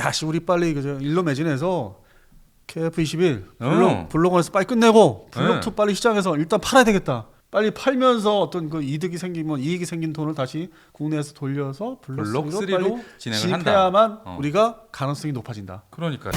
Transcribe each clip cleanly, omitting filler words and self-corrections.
야씨 우리 빨리 그저 일로 매진해서 KF21 어. 블록1에서 빨리 끝내고 블록2 네. 빨리 시장에서 일단 팔아야 되겠다. 빨리 팔면서 어떤 그 이득이 생기면 이익이 생긴 돈을 다시 국내에서 돌려서 블록 3로 빨리 블록3로 진행을 한다. 진입해야만 어. 우리가 가능성이 높아진다. 그러니까요.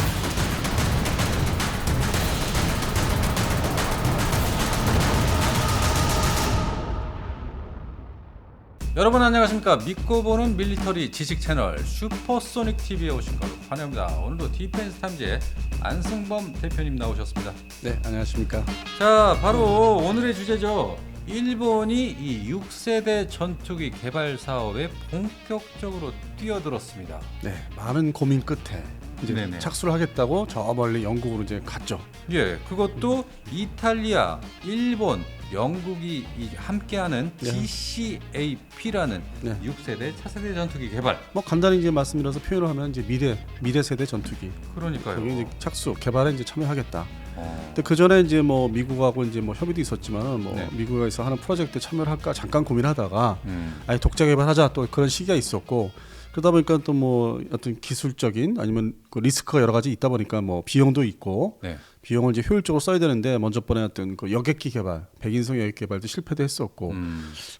여러분 안녕하십니까? 믿고 보는 밀리터리 지식 채널 슈퍼소닉 TV에 오신 걸 환영합니다. 오늘도 디펜스 탐지의 안승범 대표님 나오셨습니다. 네, 안녕하십니까? 자, 바로 오늘의 주제죠. 일본이 이 6세대 전투기 개발 사업에 본격적으로 뛰어들었습니다. 네, 많은 고민 끝에 이제 네네. 착수를 하겠다고 저 멀리 영국으로 이제 갔죠. 예, 그것도 이탈리아, 일본, 영국이 함께하는 네. GCAP라는 네. 6세대 차세대 전투기 개발. 뭐 간단히 이제 말씀드려서 표현을 하면 이제 미래 세대 전투기. 그러니까요. 여기 이제 착수 개발에 이제 참여하겠다. 어. 근데 그 전에 이제 뭐 미국하고 이제 뭐 협의도 있었지만 뭐 네. 미국에서 하는 프로젝트에 참여를 할까 잠깐 고민하다가 음. 아니 독자 개발하자 또 그런 시기가 있었고 그러다 보니까 또 뭐 어떤 기술적인 아니면 그 리스크가 여러 가지 있다 보니까 뭐 비용도 있고 네. 비용을 이제 효율적으로 써야 되는데 먼저 번에 어떤 그 여객기 개발, 백인성 여객 개발도 실패도 했었고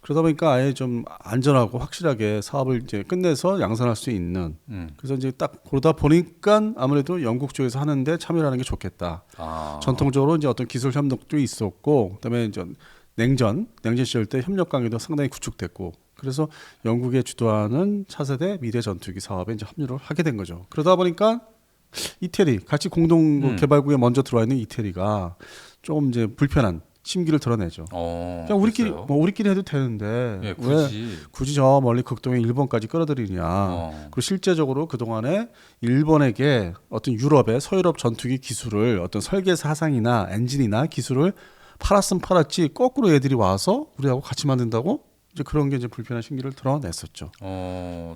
그러다 보니까 아예 좀 안전하고 확실하게 사업을 이제 끝내서 양산할 수 있는 그래서 이제 딱 그러다 보니까 아무래도 영국 쪽에서 하는데 참여를 하는 게 좋겠다. 아. 전통적으로 이제 어떤 기술 협력도 있었고 그다음에 이제 냉전 시절 때 협력 관계도 상당히 구축됐고 그래서 영국에 주도하는 차세대 미래 전투기 사업에 이제 합류를 하게 된 거죠. 그러다 보니까 이태리 같이 공동 개발국에 먼저 들어와 있는 이태리가 좀 이제 불편한 심기를 드러내죠. 그냥 우리끼리 됐어요? 뭐 우리끼리 해도 되는데 예, 왜 굳이 저 멀리 극동의 일본까지 끌어들이냐. 그리고 실제적으로 그 동안에 일본에게 어떤 유럽의 서유럽 전투기 기술을 어떤 설계 사상이나 엔진이나 기술을 팔았으면 팔았지 거꾸로 애들이 와서 우리하고 같이 만든다고 이제 그런 게 이제 불편한 심기를 드러냈었죠.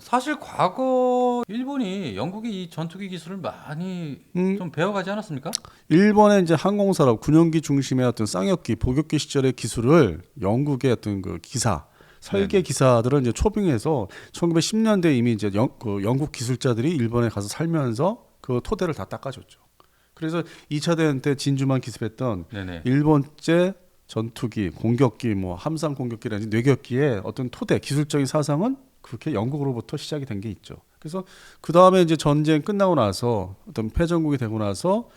사실 과거 일본이 영국이 이 전투기 기술을 많이 좀 배워가지 않았습니까? 일본의 이제 항공산업 군용기 중심의 어떤 쌍역기 보격기 시절의 기술을 영국의 어떤 그 기사 설계 기사들은 이제 초빙해서 1910년대 이미 이제 그 영국 기술자들이 일본에 가서 살면서 그 토대를 다 닦아줬죠. 그래서 2차 대전 때 진주만 기습했던 네네. 일본제 전투기, 공격기, 뭐 함상 공격기라든지 뇌격기의 어떤 토대, 기술적인 사상은 그렇게 영국으로부터 시작이 된 게 있죠. 그래서 그 다음에 이제 전쟁 끝나고 나서 어떤 패전국이 되고 나서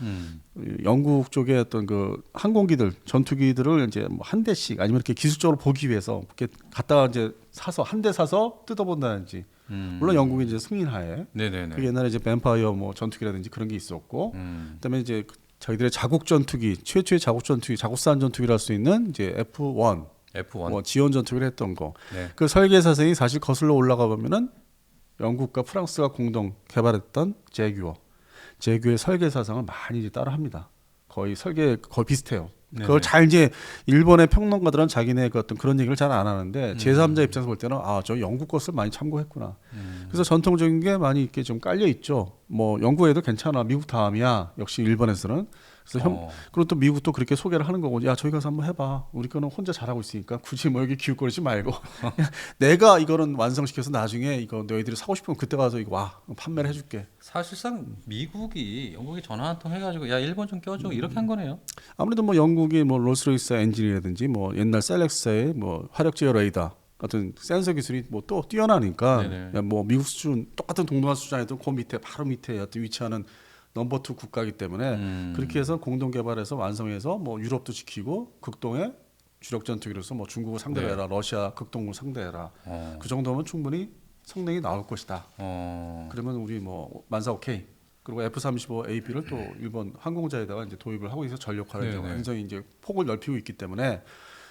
영국 쪽의 어떤 그 항공기들, 전투기들을 이제 뭐 한 대씩 아니면 이렇게 기술적으로 보기 위해서 이렇게 갖다가 이제 사서 한 대 사서 뜯어본다든지. 물론 영국이 이제 승인하에. 네네네. 그 옛날에 이제 뱀파이어 뭐 전투기라든지 그런 게 있었고, 그다음에 이제 자기들의 자국 전투기, 최초의 자국 전투기, 자국산 전투기를 할 수 있는 이제 F1, 뭐 지원 전투기를 했던 거. 네. 그 설계 사상이 사실 거슬러 올라가 보면은 영국과 프랑스가 공동 개발했던 제규어의 설계 사상을 많이 이제 따라합니다. 거의 비슷해요. 네네. 그걸 잘 이제 일본의 평론가들은 자기네 그 어떤 그런 얘기를 잘 안 하는데 제3자 입장에서 볼 때는 저 영국 것을 많이 참고했구나. 그래서 전통적인 게 많이 이렇게 좀 깔려 있죠. 뭐 영국에도 괜찮아, 미국 다음이야. 역시 일본에서는. 그래서 그리고 또 미국도 그렇게 소개를 하는 거고, 야 저기 가서 한번 해봐. 우리 거는 혼자 잘하고 있으니까 굳이 뭐 여기 기웃거리지 말고 내가 이거는 완성시켜서 나중에 이거 너희들이 사고 싶으면 그때 가서 이거 와 판매를 해줄게. 사실상 미국이 영국에 전화 한 통 해가지고 야 일본 좀 껴줘 이렇게 한 거네요. 아무래도 뭐 영국이 뭐 롤스로이스 엔진이라든지 뭐 옛날 셀렉스의 뭐 화력 제어 레이더 같은 센서 기술이 뭐 또 뛰어나니까 뭐 미국 수준 똑같은 동등한 수준에도 그 밑에 바로 밑에 어떤 위치하는 넘버 2 국가이기 때문에 그렇게 해서 공동 개발해서 완성해서 뭐 유럽도 지키고 극동의 주력 전투기로서 뭐 중국을 상대로 해라, 러시아 극동을 상대해라. 그 정도면 충분히 성능이 나올 것이다. 그러면 우리 뭐 만사 오케이. 그리고 F-35AB를 또 일본 항공자에다가 이제 도입을 하고 있어서 전력화를 이제 완전히 이제 폭을 넓히고 있기 때문에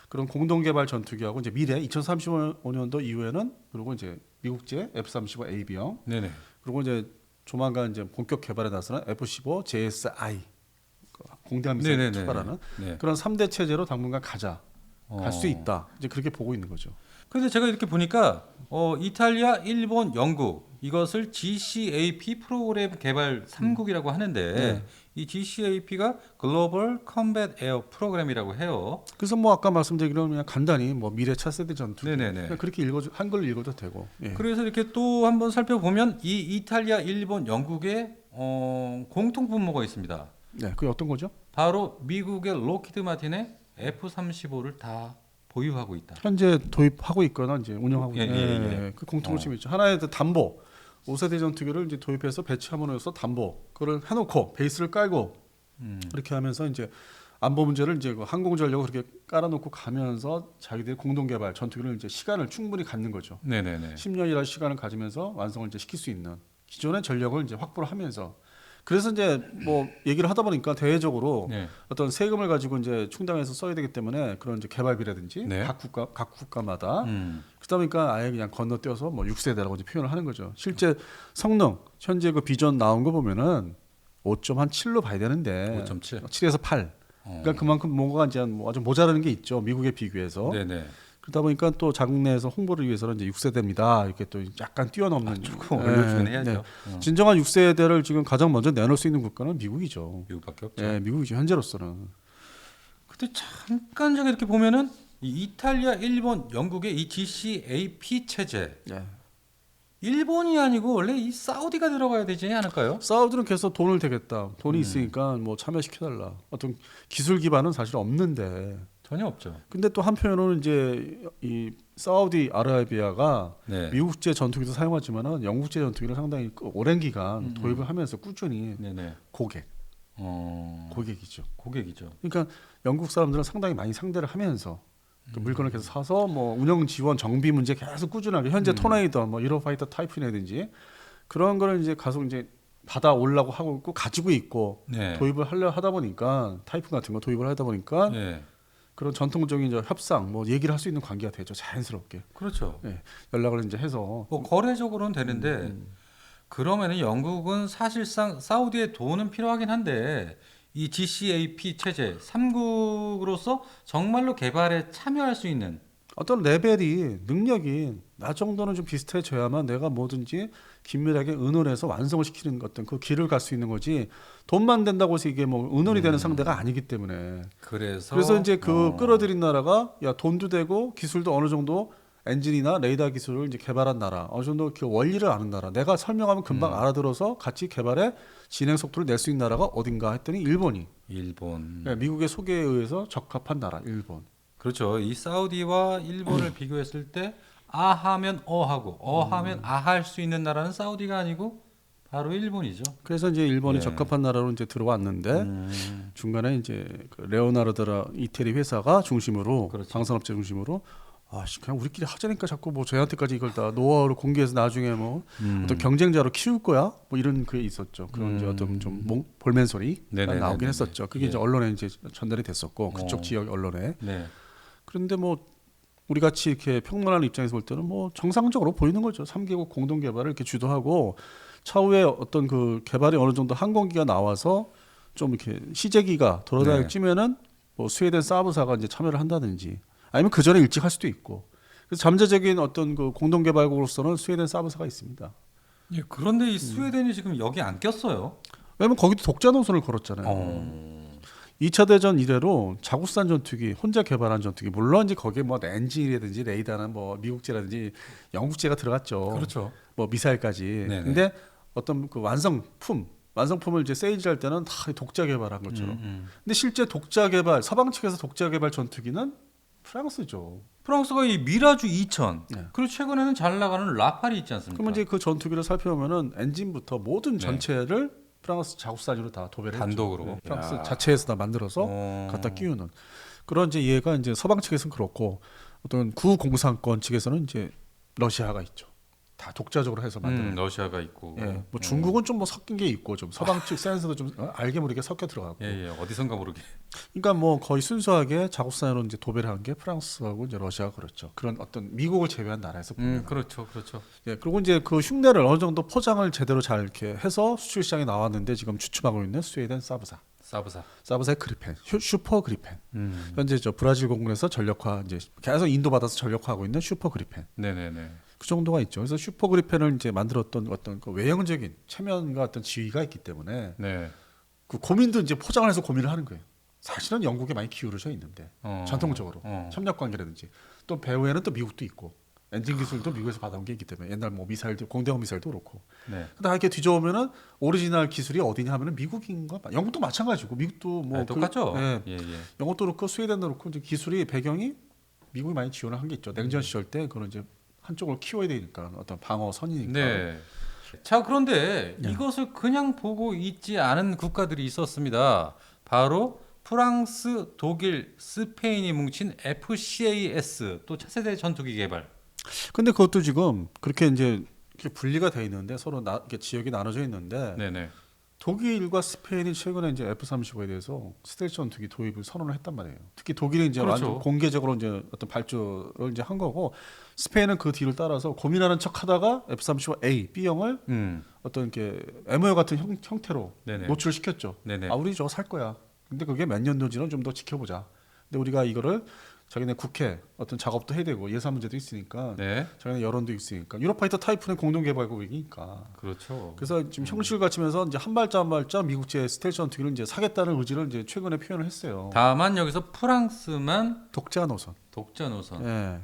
그런 공동 개발 전투기하고 이제 미래 2035년도 이후에는 그리고 이제 미국제 F-35AB형 그리고 이제 조만간 이제 본격 개발에 나서는 F-15 JSI 공대함 미사일 투발하는 그런 3대 체제로 당분간 갈 수 있다. 이제 그렇게 보고 있는 거죠. 그런데 제가 이렇게 보니까 이탈리아, 일본, 영국 이것을 GCAP 프로그램 개발 3국이라고 하는데 네. 이 GCAP가 글로벌 컴뱃 에어 프로그램이라고 해요. 그래서 뭐 아까 말씀드린 그냥 간단히 뭐 미래 차세대 전투기 네네네. 그냥 그렇게 한글로 읽어도 되고. 예. 그래서 이렇게 또 한번 살펴보면 이 이탈리아, 일본, 영국의 공통 분모가 있습니다. 네, 그게 어떤 거죠? 바로 미국의 록히드 마틴의 F-35를 다 보유하고 있다. 현재 도입하고 있거나 이제 운영하고 예, 있는 예, 예. 그 공통점이 있죠. 하나의 담보 5세대 전투기를 이제 도입해서 배치함으로써 담보 그걸 해놓고 베이스를 깔고 이렇게 하면서 이제 안보 문제를 이제 그 항공전력을 그렇게 깔아놓고 가면서 자기들이 공동 개발 전투기를 이제 시간을 충분히 갖는 거죠. 네네네. 10년이라는 시간을 가지면서 완성을 이제 시킬 수 있는 기존의 전력을 이제 확보를 하면서 그래서 이제 뭐 얘기를 하다 보니까 대외적으로 네. 어떤 세금을 가지고 이제 충당해서 써야 되기 때문에 그런 이제 개발비라든지 네. 각 국가마다 그러다 보니까 아예 그냥 건너뛰어서 뭐 6세대라고 이제 표현을 하는 거죠. 실제 성능 현재 그 비전 나온 거 보면은 5.7로 봐야 되는데 5.7. 7에서 8. 그러니까 그만큼 뭔가 이제 뭐 아주 모자라는 게 있죠. 미국에 비교해서. 네네. 그러다 보니까 또 자국 내에서 홍보를 위해서는 이제 6세대입니다. 이렇게 또 약간 뛰어넘는 조금 올려주긴 해야죠. 진정한 6세대를 지금 가장 먼저 내놓을 수 있는 국가는 미국이죠. 미국밖에 없죠. 예, 미국이죠. 현재로서는. 근데 잠깐 저기 이렇게 보면은 이 이탈리아, 일본, 영국의 이 GCAP 체제 예. 일본이 아니고 원래 이 사우디가 들어가야 되지 않을까요? 사우디는 계속 돈을 대겠다. 돈이 있으니까 뭐 참여시켜달라. 어떤 기술 기반은 사실 없는데. 전혀 없죠. 근데 또 한편으로는 이제 이 사우디 아라비아가 네. 미국제 전투기도 사용하지만은 영국제 전투기를 상당히 오랜 기간 도입을 하면서 꾸준히 네네. 고객이죠. 고객이죠. 그러니까 영국 사람들은 상당히 많이 상대를 하면서 그 물건을 계속 사서 뭐 운영 지원 정비 문제 계속 꾸준하게 현재 토네이도 뭐 유로파이터 타이푼이라든지 그런 거를 이제 가서 이제 받아 올라고 하고 있고 가지고 있고 네. 도입을 하려 하다 보니까 타이푼 같은 거 도입을 하다 보니까 네. 그런 전통적인 이제 협상 뭐 얘기를 할 수 있는 관계가 되죠. 자연스럽게. 그렇죠. 예. 연락을 이제 해서 뭐 거래적으로는 되는데 그러면은 영국은 사실상 사우디의 돈은 필요하긴 한데 이 GCAP 체제 3국으로서 정말로 개발에 참여할 수 있는 어떤 레벨이 능력이 나 정도는 좀 비슷해져야만 내가 뭐든지 긴밀하게 의논해서 완성을 시키는 어떤 그 길을 갈 수 있는 거지 돈만 된다고 해서 이게 뭐 의논이 되는 상대가 아니기 때문에 그래서 이제 그 끌어들인 나라가 야 돈도 되고 기술도 어느 정도 엔진이나 레이더 기술을 이제 개발한 나라 어느 정도 그 원리를 아는 나라 내가 설명하면 금방 알아들어서 같이 개발에 진행 속도를 낼 수 있는 나라가 어딘가 했더니 일본 네, 미국의 소개에 의해서 적합한 나라 일본. 그렇죠. 이 사우디와 일본을 비교했을 때 아하면 어하고 어하면 아할 수 있는 나라는 사우디가 아니고 바로 일본이죠. 그래서 이제 일본이 네. 적합한 나라로 이제 들어왔는데 중간에 이제 그 레오나르드라 이태리 회사가 중심으로 그렇죠. 방산업체 중심으로 그냥 우리끼리 하자니까 자꾸 뭐 저희한테까지 이걸 다 노하우를 공개해서 나중에 뭐 어떤 경쟁자로 키울 거야 뭐 이런 그게 있었죠. 그런 이제 어떤 좀 볼멘 소리가 네네네네. 나오긴 했었죠. 그게 이제 언론에 이제 전달이 됐었고 그쪽 지역 언론에. 네. 그런데 뭐 우리 같이 이렇게 평론하는 입장에서 볼 때는 뭐 정상적으로 보이는 거죠. 3개국 공동 개발을 이렇게 주도하고 차후에 어떤 그 개발이 어느 정도 항공기가 나와서 좀 이렇게 시제기가 돌아다닐 쯤에는 뭐 스웨덴 사브사가 이제 참여를 한다든지 아니면 그 전에 일찍 할 수도 있고. 그래서 잠재적인 어떤 그 공동 개발국으로서는 스웨덴 사브사가 있습니다. 예, 그런데 이 스웨덴이 지금 여기 안 꼈어요. 왜냐면 거기도 독자 노선을 걸었잖아요. 2차 대전 이래로 자국산 전투기 혼자 개발한 전투기 물론 이제 거기에 뭐 엔진이라든지 레이더는 뭐 미국제라든지 영국제가 들어갔죠. 그렇죠. 뭐 미사일까지. 네네. 근데 어떤 그 완성품을 이제 세일즈할 때는 다 독자 개발한 것처럼. 근데 실제 독자 개발 서방 측에서 독자 개발 전투기는 프랑스죠. 프랑스가 이 미라주 2000 네. 그리고 최근에는 잘 나가는 라팔이 있지 않습니까? 그러면 이제 그 전투기를 살펴보면은 엔진부터 모든 전체를 프랑스 자국산으로 다 도배를 단독으로. 했죠. 네, 프랑스 야. 자체에서 다 만들어서 갖다 끼우는 그런 이제 얘가 이제 서방 측에서는 그렇고 어떤 구공산권 측에서는 이제 러시아가 있죠. 다 독자적으로 해서 만드는. 러시아가 있고. 예, 뭐 중국은 좀 뭐 섞인 게 있고 좀 서방 측 센서도 좀 알게 모르게 섞여 들어가고. 예, 어디선가 모르게. 그러니까 뭐 거의 순수하게 자국산으로 이제 도배를 한 게 프랑스하고 이제 러시아가 그렇죠. 그런 어떤 미국을 제외한 나라에서 보면. 그렇죠. 예, 그리고 이제 그 흉내를 어느 정도 포장을 제대로 잘 이렇게 해서 수출 시장에 나왔는데 지금 주춤하고 있는 스웨덴 사브사. 사브사의 그리펜, 슈퍼 그리펜. 현재 저 브라질 공군에서 전력화 이제 계속 인도받아서 전력화하고 있는 슈퍼 그리펜. 네네네. 그 정도가 있죠. 그래서 슈퍼 그리펜을 이제 만들었던 어떤 그 외형적인 체면과 어떤 지위가 있기 때문에 네. 그 고민도 이제 포장을 해서 고민을 하는 거예요. 사실은 영국에 많이 기울어져 있는데 전통적으로 협력 관계라든지 또 배후에는 또 미국도 있고 엔진 기술도 미국에서 받아온 게 있기 때문에 옛날 뭐 미사일도 공대공 미사일도 그렇고. 네. 근데 이렇게 뒤져보면은 오리지널 기술이 어디냐 하면은 미국인가? 영국도 마찬가지고 미국도 뭐 네, 똑같죠. 예, 예, 예. 영국도 그렇고 스웨덴도 그렇고 이제 기술이 배경이 미국이 많이 지원을 한 게 있죠. 냉전 시절 때 그런 이제 한쪽을 키워야 되니까 어떤 방어선이니까. 네. 자, 그런데 네. 이것을 그냥 보고 있지 않은 국가들이 있었습니다. 바로 프랑스, 독일, 스페인이 뭉친 FCAS 또 차세대 전투기 개발. 근데 그것도 지금 그렇게 이제 이렇게 분리가 돼 있는데 서로 이렇게 지역이 나눠져 있는데 네네. 독일과 스페인이 최근에 이제 F-35에 대해서 스텔스 전투기 도입을 선언을 했단 말이에요. 특히 독일이 이제 그렇죠. 완전 공개적으로 이제 어떤 발주를 이제 한 거고 스페인은 그 뒤를 따라서 고민하는 척하다가 F-35A, B형을 어떤 이렇게 MOU 같은 형태로 네네. 노출시켰죠. 네네. 아 우리 저거 살 거야. 근데 그게 몇 년도인지는 좀 더 지켜보자. 근데 우리가 이거를 자기네 국회 어떤 작업도 해야 되고 예산 문제도 있으니까 네. 자기네 여론도 있으니까 유로파이터 타이프는 공동 개발국이니까 그렇죠. 그래서 지금 형식을 갖추면서 이제 한 발자 한 발자 미국제 스텔스 전투기를 이제 사겠다는 의지를 이제 최근에 표현을 했어요. 다만 여기서 프랑스만 독자 노선. 독자 노선. 예.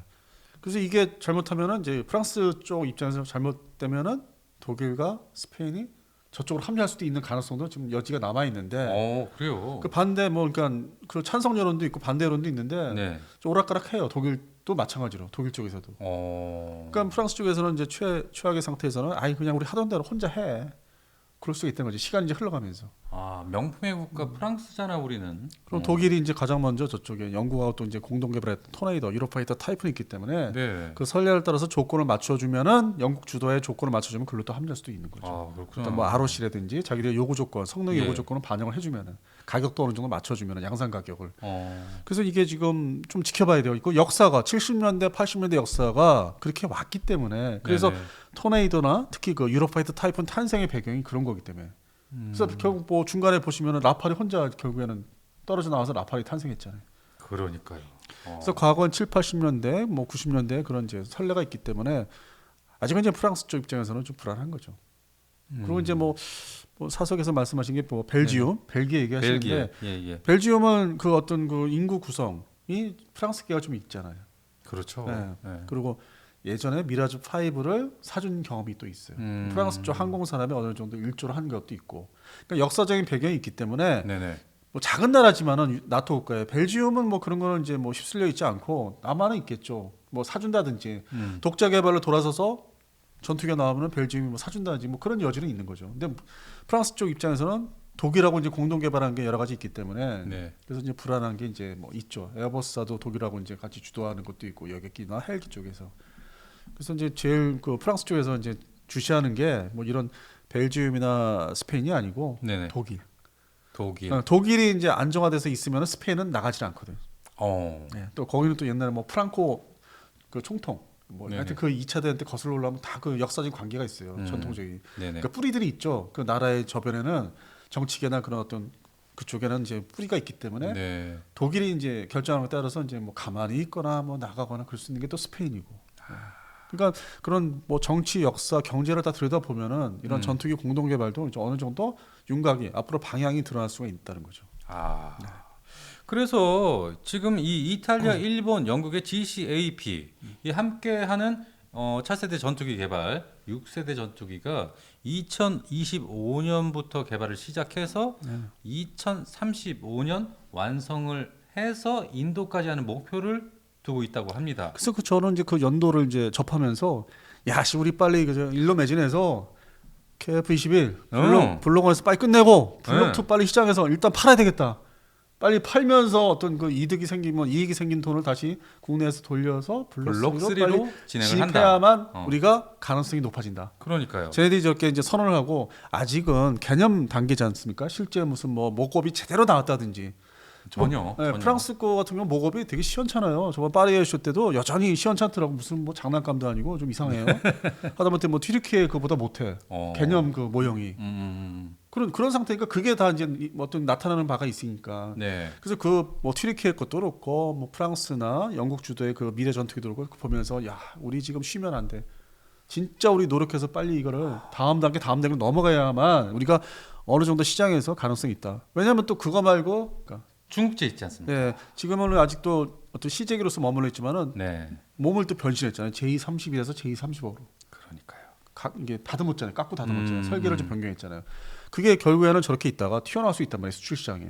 그래서 이게 잘못하면은 이제 프랑스 쪽 입장에서 잘못되면은 독일과 스페인이 저쪽으로 합류할 수도 있는 가능성도 지금 여지가 남아 있는데. 그래요. 그 반대 뭐 그러니까 그 찬성 여론도 있고 반대 여론도 있는데 네. 좀 오락가락해요. 독일도 마찬가지로 독일 쪽에서도. 그러니까 프랑스 쪽에서는 이제 최악의 상태에서는 아이 그냥 우리 하던 대로 혼자 해. 그럴 수가 있다는 거지. 시간이 이제 흘러가면서. 명품의 국가 프랑스잖아 우리는. 그럼 독일이 이제 가장 먼저 저쪽에 영국하고 또 이제 공동 개발했던 토네이도, 유로파이터 타이푼이 있기 때문에 네. 그 선례를 따라서 조건을 맞춰주면은 영국 주도의 조건을 맞춰주면 글로 또 합류할 수도 있는 거죠. 그렇구나. 어떤 뭐 ROC라든지 자기들의 요구 조건, 성능 예. 요구 조건을 반영을 해주면은 가격도 어느 정도 맞춰주면은 양산 가격을. 어. 그래서 이게 지금 좀 지켜봐야 돼요. 이거 역사가 70년대, 80년대 역사가 그렇게 왔기 때문에 그래서 네네. 토네이도나 특히 그 유로파이터 타이푼 탄생의 배경이 그런 거기 때문에. 그래서 결국 뭐 중간에 보시면은 라팔이 혼자 결국에는 떨어져 나와서 라팔이 탄생했잖아요. 그러니까요. 그래서 과거엔 7, 80년대, 뭐 90년대 그런 이제 선례가 있기 때문에 아직은 이제 프랑스 쪽 입장에서는 좀 불안한 거죠. 그리고 이제 뭐 사석에서 말씀하신 게 뭐 벨지움, 벨기에 얘기하시는데 예. 벨지움은 그 어떤 그 인구 구성이 프랑스계가 좀 있잖아요. 그렇죠. 네. 네. 그리고 예전에 미라즈 5를 사준 경험이 또 있어요. 프랑스 쪽 항공 산업에 어느 정도 일조를 한 것도 있고. 그러니까 역사적인 배경이 있기 때문에 네네. 뭐 작은 나라지만은 나토 국가에 벨지움은 뭐 그런 거는 이제 뭐 휩쓸려 있지 않고 남한은 있겠죠. 뭐 사준다든지 독자 개발로 돌아서서 전투기가 나오면은 벨지움이 뭐 사준다든지 뭐 그런 여지는 있는 거죠. 근데 프랑스 쪽 입장에서는 독일하고 이제 공동 개발한 게 여러 가지 있기 때문에 네. 그래서 이제 불안한 게 이제 뭐 있죠. 에어버스사도 독일하고 이제 같이 주도하는 것도 있고 여객기나 헬기 쪽에서. 그래서 이제 제일 그 프랑스 쪽에서 이제 주시하는 게 뭐 이런 벨지움이나 스페인이 아니고 네네. 독일. 독일. 독일이 이제 안정화돼서 있으면 스페인은 나가질 않거든. 네. 또 거기는 또 옛날에 뭐 프랑코 그 총통 뭐 네네. 하여튼 그 2차 대전 때 거슬러 올라오면 다 그 역사적인 관계가 있어요. 전통적인. 네네. 그러니까 뿌리들이 있죠. 그 나라의 저변에는 정치계나 그런 어떤 그쪽에는 이제 뿌리가 있기 때문에 네. 독일이 이제 결정하는 것에 따라서 이제 뭐 가만히 있거나 뭐 나가거나 그럴 수 있는 게 또 스페인이고. 그러니까 그런 뭐 정치, 역사, 경제를 다 들여다 보면은 이런 전투기 공동 개발도 어느 정도 윤곽이 앞으로 방향이 드러날 수가 있다는 거죠. 그래서 지금 이 이탈리아, 일본, 영국의 GCAP 이 함께하는 차세대 전투기 개발 6세대 전투기가 2025년부터 개발을 시작해서 2035년 완성을 해서 인도까지 하는 목표를 두고 있다고 합니다. 그래서 저는 이제 그 연도를 이제 접하면서 야씨 우리 빨리 그저 일로 매진해서 KF-21 블록1에서 빨리 끝내고 블록2 빨리 시장에서 일단 팔아야 되겠다. 빨리 팔면서 어떤 그 이득이 생기면 이익이 생긴 돈을 다시 국내에서 돌려서 블록3로 진행을 한다. 진입해야만 우리가 가능성이 높아진다. 그러니까요. 쟤네들이 저렇게 이제 선언을 하고 아직은 개념 단계지 않습니까? 실제 무슨 뭐 목업이 제대로 나왔다든지. 전혀. 프랑스 거 같은 경우 목업이 되게 시원찮아요. 저번 파리 쇼 때도 여전히 시원찮더라고. 무슨 뭐 장난감도 아니고 좀 이상해요. 하다못해 뭐 튀르키예 그보다 못해. 개념 그 모형이. 그런 상태니까 그게 다 이제 어떤 나타나는 바가 있으니까. 네. 그래서 그 뭐 튀르키예 것도 그렇고 뭐 프랑스나 영국 주도의 그 미래 전투기도 그렇고 보면서 야 우리 지금 쉬면 안 돼. 진짜 우리 노력해서 빨리 이거를 다음 단계 넘어가야만 우리가 어느 정도 시장에서 가능성이 있다. 왜냐하면 또 그거 말고 그러니까 중국제 있지 않습니까? 예, 지금은 아직도 어떤 시제기로서 머물러 있지만은 네. 몸을 또 변신했잖아요. J32에서 J35로. 그러니까요. 이게 다듬었잖아요. 깎고 다듬었잖아요. 음. 설계를 좀 변경했잖아요. 그게 결국에는 저렇게 있다가 튀어나올 수 있단 말이에요. 수출 시장에.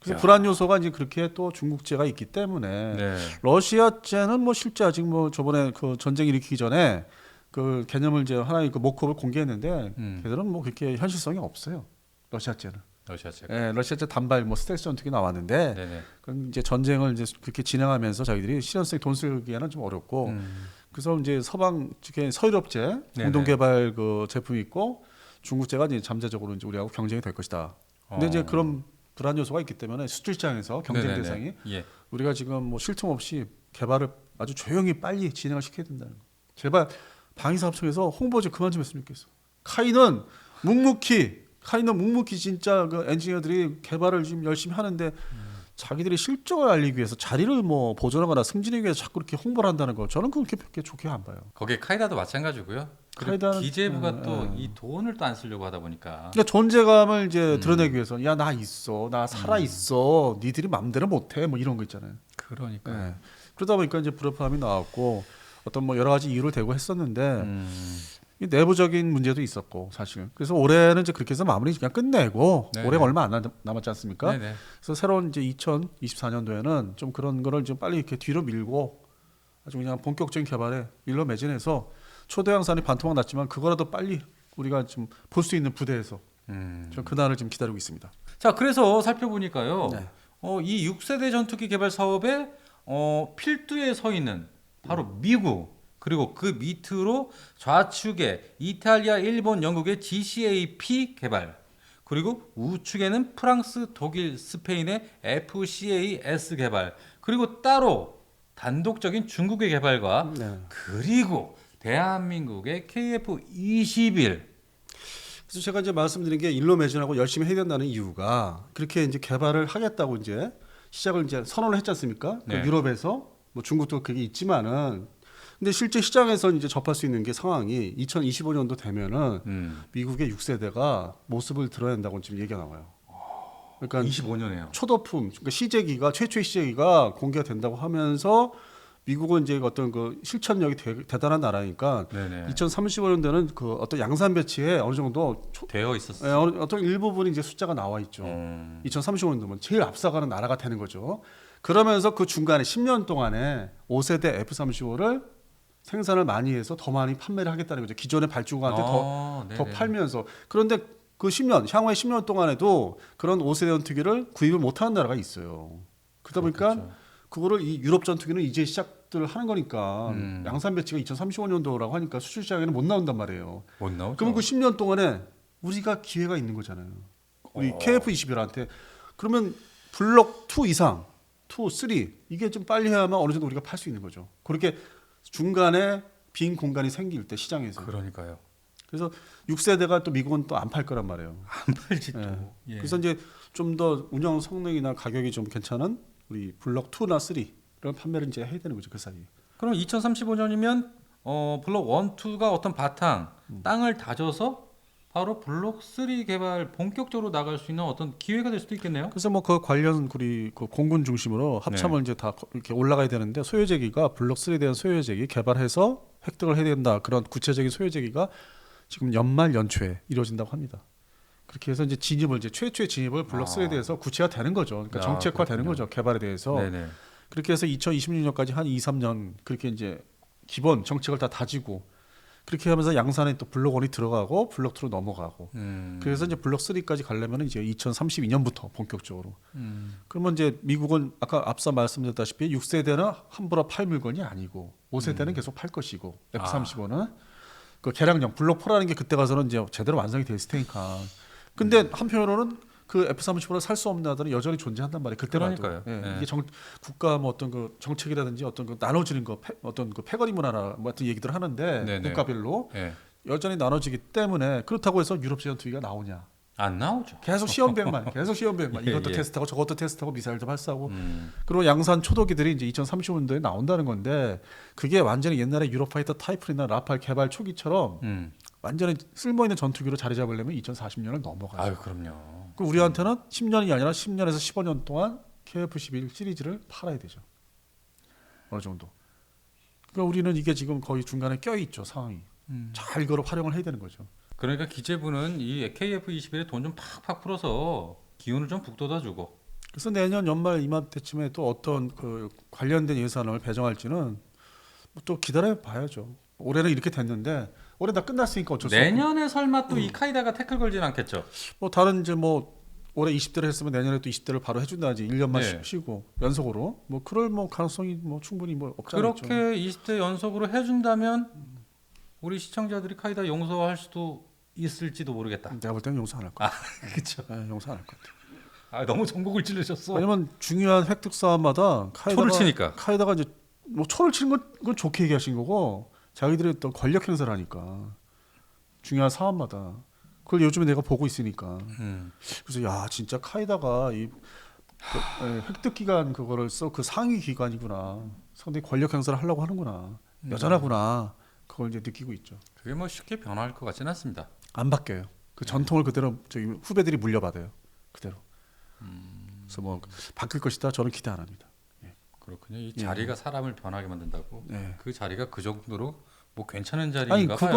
그래서 야. 불안 요소가 이제 그렇게 또 중국제가 있기 때문에 네. 러시아제는 뭐 실제 아직 뭐 저번에 그 전쟁 일으키기 전에 그 개념을 이제 하나의 그 모컵을 공개했는데 걔들은 뭐 그렇게 현실성이 없어요. 러시아제는. 러시아제. 예, 러시아제 단발 뭐 스텔스 전투기 나왔는데 네네. 그건 이제 전쟁을 이제 그렇게 진행하면서 자기들이 실현성이 돈 쓰기에는 좀 어렵고 그래서 이제 서방 측에 서유럽제 공동 개발 그 제품이 있고 중국제가 이제 잠재적으로 이제 우리하고 경쟁이 될 것이다. 근데 이제 그런 불안 요소가 있기 때문에 수출 시장에서 경쟁 네네네. 대상이 예. 우리가 지금 뭐 쉴 틈 없이 개발을 아주 조용히 빨리 진행을 시켜야 된다는 거. 제발 방위사업청에서 홍보 좀 그만 좀 했으면 좋겠어. 카이는 묵묵히 진짜 그 엔지니어들이 개발을 지금 열심히 하는데 자기들이 실적을 알리기 위해서 자리를 뭐 보존하거나 승진하기 위해서 자꾸 이렇게 홍보를 한다는 거 저는 그렇게 좋게 안 봐요. 거기에 카이다도 마찬가지고요. 카이다는- 기재부가 또 이 돈을 또 안 쓰려고 하다 보니까 그러니까 존재감을 이제 드러내기 위해서 야 나 있어, 나 살아 있어, 니들이 맘대로 못해 뭐 이런 거 있잖아요. 그러니까 네. 그러다 보니까 이제 불협화음이 나왔고 어떤 뭐 여러 가지 이유를 대고 했었는데 이 내부적인 문제도 있었고 사실. 그래서 올해는 이제 그렇게 해서 마무리 그냥 끝내고 네네. 올해가 얼마 안 남았지 않습니까? 네네. 그래서 새로운 이제 2024년도에는 좀 그런 거를 좀 빨리 이렇게 뒤로 밀고 아주 그냥 본격적인 개발에 일로 매진해서 초대형산이 반토막 났지만 그거라도 빨리 우리가 좀 볼 수 있는 부대에서 좀 그날을 지금 기다리고 있습니다. 자, 그래서 살펴보니까요. 네. 이 6세대 전투기 개발 사업에 필두에 서 있는 바로 미국 그리고 그 밑으로 좌측에 이탈리아, 일본, 영국의 GCAP 개발 그리고 우측에는 프랑스, 독일, 스페인의 FCAS 개발 그리고 따로 단독적인 중국의 개발과 네. 그리고 대한민국의 KF-21 그래서 제가 이제 말씀드린 게 일로 매진하고 열심히 해야 된다는 이유가 그렇게 이제 개발을 하겠다고 이제 시작을 이제 선언을 했지 않습니까? 그 네. 유럽에서 뭐 중국도 그게 있지만은 근데 실제 시장에서 이제 접할 수 있는 게 상황이 2025년도 되면은 미국의 6세대가 모습을 드러낸다고 지금 얘기가 나와요. 그러니까 25년에요. 초도품, 그러니까 시제기가 최초의 시제기가 공개가 된다고 하면서 미국은 이제 어떤 그 실천력이 대단한 나라니까 네네. 2035년도는 그 어떤 양산 배치에 어느 정도 되어 있었어요. 어떤 일부분이 이제 숫자가 나와 있죠. 2035년도면 제일 앞서가는 나라가 되는 거죠. 그러면서 그 중간에 10년 동안에 5세대 F-35를 생산을 많이 해서 더 많이 판매를 하겠다는 거죠. 기존의 발주국한테 더 팔면서. 그런데 그 10년, 향후의 10년 동안에도 그런 5세대 전투기를 구입을 못하는 나라가 있어요. 그러다 보니까 그렇겠죠. 그거를 이 유럽 전투기는 이제 시작들을 하는 거니까 양산 배치가 2035년도라고 하니까 수출 시장에는 못 나온단 말이에요. 못 나오죠. 그러면 그 10년 동안에 우리가 기회가 있는 거잖아요. 우리 KF-21한테. 그러면 블록 2 이상, 2, 3 이게 좀 빨리 해야만 어느 정도 우리가 팔 수 있는 거죠. 그렇게 중간에 빈 공간이 생길 때 시장에서. 그러니까요. 그래서 6세대가 또 미국은 또 안 팔 거란 말이에요. 안 팔지 또. 예. 예. 그래서 이제 좀 더 운영 성능이나 가격이 좀 괜찮은 우리 블록 2나 3 이런 판매를 이제 해야 되는 거죠 그 사이에. 그럼 2035년이면 블록 1, 2가 어떤 바탕 땅을 다져서 바로 블록 3 개발 본격적으로 나갈 수 있는 어떤 기회가 될 수도 있겠네요. 그래서 뭐 그 관련 우리 그 공군 중심으로 합참을 이제 다 이렇게 올라가야 되는데 소요제기가 블록 3에 대한 소요제기 개발해서 획득을 해야 된다. 그런 구체적인 소요제기가 지금 연말 연초에 이루어진다고 합니다. 그렇게 해서 이제 최초의 진입을 블록 3에 대해서 구체화되는 거죠. 그러니까 정책화되는 거죠. 개발에 대해서. 네네. 그렇게 해서 2026년까지 한 2, 3년 그렇게 이제 기본 정책을 다 다지고 그렇게 하면서 양산에 또 블록 1이 들어가고 블록 2로 넘어가고 그래서 이제 블록 3까지 가려면 이제 2032년부터 본격적으로. 그러면 이제 미국은 아까 앞서 말씀드렸다시피 6세대는 함부로 팔 물건이 아니고 5세대는 계속 팔 것이고 F-35는 그 개량형 블록 4라는 게 그때 가서는 이제 제대로 완성이 돼 있을 테니까. 근데 한편으로는 그 F-35를 살 수 없는 나라들은 여전히 존재한단 말이에요. 그때라도. 그러니까요. 예, 예. 이게 국가 뭐 어떤 그 정책이라든지 어떤 그 나눠지는 거 어떤 그 패거리 문화나 뭐 같은 얘기들을 하는데 네네. 국가별로 예. 여전히 나눠지기 때문에 그렇다고 해서 유럽 전투기가 나오냐? 안 나오죠. 계속 시험백만 예, 이것도 예. 테스트하고 저것도 테스트하고 미사일도 발사하고 그리고 양산 초도기들이 이제 2035년도에 나온다는 건데 그게 완전히 옛날에 유로파이터 타이푼이나 라팔 개발 초기처럼 완전히 쓸모 있는 전투기로 자리 잡으려면 2040년을 넘어가죠. 아유 그럼요. 그 우리한테는 10년이 아니라 10년에서 15년 동안 KF-11 시리즈를 팔아야 되죠. 어느 정도. 그러니까 우리는 이게 지금 거의 중간에 껴 있죠 상황이. 잘 이거를 활용을 해야 되는 거죠. 그러니까 기재부는 이 KF-21에 돈 좀 팍팍 풀어서 기운을 좀 북돋아주고. 그래서 내년 연말 이맘때쯤에 또 어떤 그 관련된 예산을 배정할지는 또 기다려 봐야죠. 올해는 이렇게 됐는데 올해 다 끝났으니까 어쩔 수 없고. 내년에 설마 또 이 카이다가 태클 걸진 않겠죠? 뭐 다른 이제 뭐 올해 20대를 했으면 내년에 또 20대를 바로 해준다든지 1년만 네. 쉬고 연속으로 뭐 그럴 뭐 가능성이 뭐 충분히 뭐 없지 않죠. 그렇게 20대 연속으로 해준다면 우리 시청자들이 카이다 용서할 수도 있을지도 모르겠다. 내가 볼 때는 용서 안 할 거야. 그렇죠. 네, 용서 안 할 것 같아. 아 너무 전곡을 찌르셨어. 왜냐면 중요한 획득 사업마다 초를 치니까. 카이다가 이제 뭐 초를 치는 건 좋게 얘기하신 거고 자기들이 또 권력 행사를 하니까 중요한 사업마다 그걸 요즘에 내가 보고 있으니까 그래서 야 진짜 카이다가 획득 기간 그거를 써 그 상위 기관이구나 상당히 권력 행사를 하려고 하는구나 여전하구나 그걸 이제 느끼고 있죠. 그게 뭐 쉽게 변화할 것 같지는 않습니다. 안 바뀌어요. 그 전통을 그대로 저희 후배들이 물려받아요. 그대로. 그래서 뭐 바뀔 것이다. 저는 기대 안 합니다. 그렇군요. 이 자리가 사람을 변하게 만든다고. 네. 그 자리가 그 정도로 뭐 괜찮은 아니 자리인가 봐요.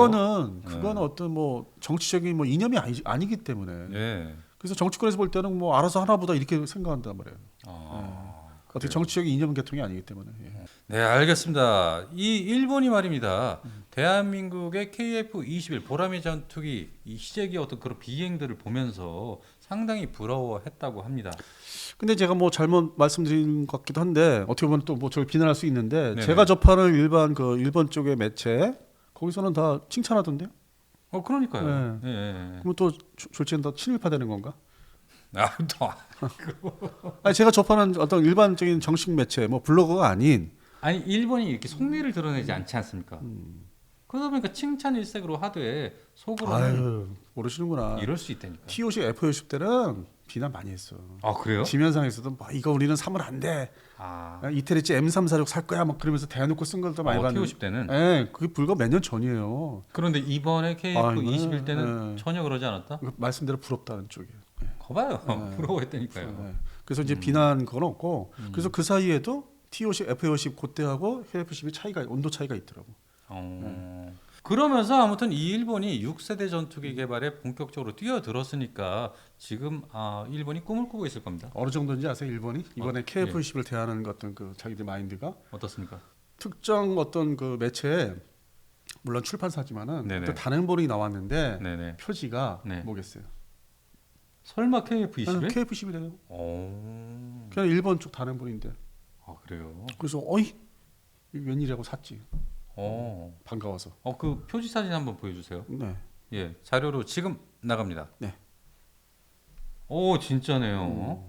그거는 어떤 뭐 정치적인 뭐 이념이 아니기 때문에. 예. 그래서 정치권에서 볼 때는 뭐 알아서 하나보다 이렇게 생각한단 말이에요. 어떻게 정치적인 이념 계통이 아니기 때문에. 예. 네, 알겠습니다. 이 일본이 말입니다. 대한민국의 KF-21 보라미 전투기 이 시제기 어떤 그런 비행들을 보면서 상당히 부러워했다고 합니다. 근데 제가 뭐 잘못 말씀드린 것 같기도 한데 어떻게 보면 또 뭐 저를 비난할 수 있는데 네네. 제가 접하는 일본 쪽의 매체 거기서는 다 칭찬하던데요. 그러니까요. 예. 그러면 또 졸지엔 더 친일파되는 건가? 또 아니 제가 접하는 어떤 일반적인 정식 매체 뭐 블로그가 아닌 아니 일본이 이렇게 속내를 드러내지 않지 않습니까? 그러다 보니까 칭찬 일색으로 하되 속으로는 아유 모르시는구나. 이럴 수 있다니까. T50, F50 때는 비난 많이 했어. 아 그래요? 지면상에서도 뭐 이거 우리는 사면 안 돼. 아 이태리치 M346 살 거야. 막 그러면서 대놓고 쓴 걸도 많이 봤는데. T50 때는. 예, 그게 불과 몇 년 전이에요. 그런데 이번에 KF-21 아, 때는 네. 전혀 그러지 않았다? 그 말씀대로 부럽다는 쪽에. 거봐요. 부러워했다니까요. 네. 그래서 이제 비난 건 없고 그래서 그 사이에도 T50, F50 그때하고 KF10이 차이가 온도 차이가 있더라고. 그러면서 아무튼 이 일본이 6세대 전투기 개발에 본격적으로 뛰어들었으니까 지금 일본이 꿈을 꾸고 있을 겁니다. 어느 정도인지 아세요? 일본이 이번에 KF10을 대하는 어떤 그 자기들 마인드가 어떻습니까? 특정 어떤 그 매체에 물론 출판사지만은 네네. 또 단행본이 나왔는데 네네. 표지가 네. 뭐겠어요? 설마 KF-21? KF10이래요. 오. 그냥 일본 쪽 단행본인데. 그래요? 그래서 어이 이게 웬일이라고 샀지. 어. 반가워서. 그 표지 사진 한번 보여주세요. 네. 예, 자료로 지금 나갑니다. 네. 오, 진짜네요.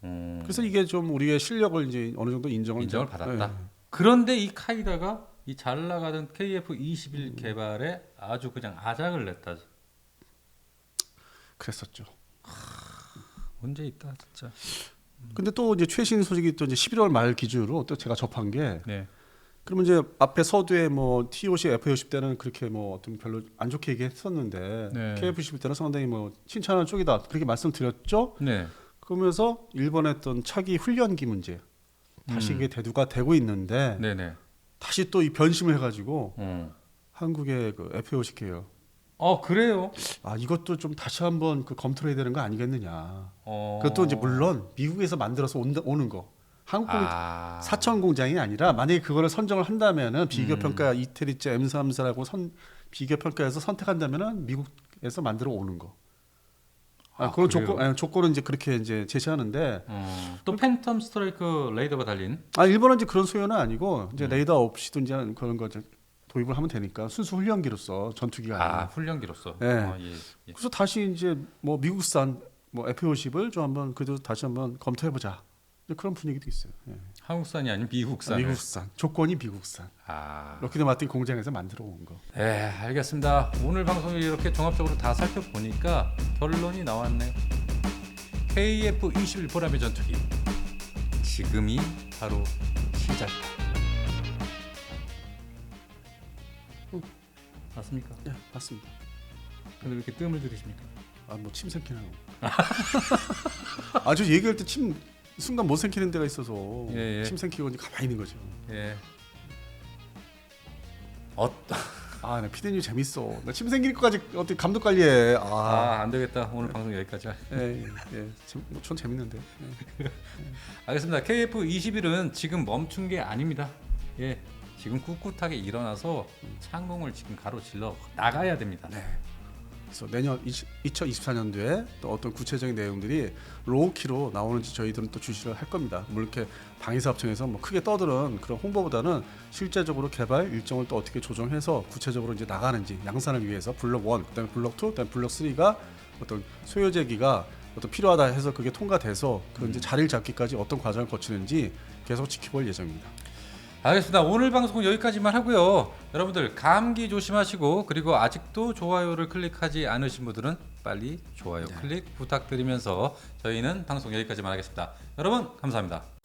그래서 이게 좀 우리의 실력을 이제 어느 정도 인정을 받았다. 네. 그런데 이 카이다가 이 잘 나가던 KF-21 개발에 아주 그냥 아작을 냈다. 그랬었죠. 문제 있다, 진짜. 근데 또 이제 최신 소식이 또 이제 11월 말 기준으로 또 제가 접한 게 네. 그러면 이제 앞에 서두에 뭐 T50, F50 때는 그렇게 뭐 어떤 별로 안 좋게 얘기했었는데 네. KF10 때는 상당히 뭐 칭찬하는 쪽이다 그렇게 말씀드렸죠. 네. 그러면서 일본했던 차기 훈련기 문제 다시 이게 대두가 되고 있는데 네네. 다시 또 이 변심을 해가지고 한국의 그 F50해요. 그래요? 이것도 좀 다시 한번 그 검토해야 되는 거 아니겠느냐. 어. 그것도 이제 물론 미국에서 만들어서 오는 거. 한국 사천 공장이 아니라 만약에 그거를 선정을 한다면은 비교 평가 이태리제 M3사라고 비교 평가해서 선택한다면은 미국에서 만들어 오는 거. 그런 조건은 이제 그렇게 이제 제시하는데 또 팬텀 스트라이크 레이더가 달린 일본은 이제 그런 소요는 아니고 이제 레이더 없이도 이제 그런 거 이제 도입을 하면 되니까 순수 훈련기로서 전투기가 아니라 훈련기로서. 네. 예. 그래서 다시 이제 뭐 미국산 뭐 F50을 좀 한번 그래도 다시 한번 검토해 보자. 그런 분위기도 있어요. 예. 한국산이 아닌 미국산. 미국산. 조건이 미국산. 아, 럭키드 마틴 공장에서 만들어 온 거. 네, 알겠습니다. 오늘 방송을 이렇게 종합적으로 다 살펴보니까 결론이 나왔네. KF-21 보라매 전투기. 지금이 바로 시작이다. 맞습니까? 네, 맞습니다. 근데 왜 이렇게 뜸을 들이십니까? 뭐 침 생기나요? 아주 얘기할 때 침 순간 못 생기는 데가 있어서 예. 침 생기고 가만히 있는 거죠. 예. 나 피디님 재밌어. 나 침 생길 것까지 어떻게 감독 관리해. 안 되겠다. 오늘 방송 여기까지. 전 재밌는데. 알겠습니다. KF-21은 지금 멈춘 게 아닙니다. 예. 지금 꿋꿋하게 일어나서 창공을 지금 가로질러 나가야 됩니다. 네. 그래서 내년 2024년도에 또 어떤 구체적인 내용들이 로우키로 나오는지 저희들은 또 주시를 할 겁니다. 물론 이렇게 방위사업청에서 뭐 크게 떠드는 그런 홍보보다는 실제적으로 개발 일정을 또 어떻게 조정해서 구체적으로 이제 나가는지 양산을 위해서 블록 1, 그다음에 블록 2, 그다음에 블록 3가 어떤 소요제기가 어떤 필요하다 해서 그게 통과돼서 그 이제 자리를 잡기까지 어떤 과정을 거치는지 계속 지켜볼 예정입니다. 알겠습니다. 오늘 방송은 여기까지만 하고요. 여러분들 감기 조심하시고 그리고 아직도 좋아요를 클릭하지 않으신 분들은 빨리 좋아요 클릭 부탁드리면서 저희는 방송 여기까지만 하겠습니다. 여러분 감사합니다.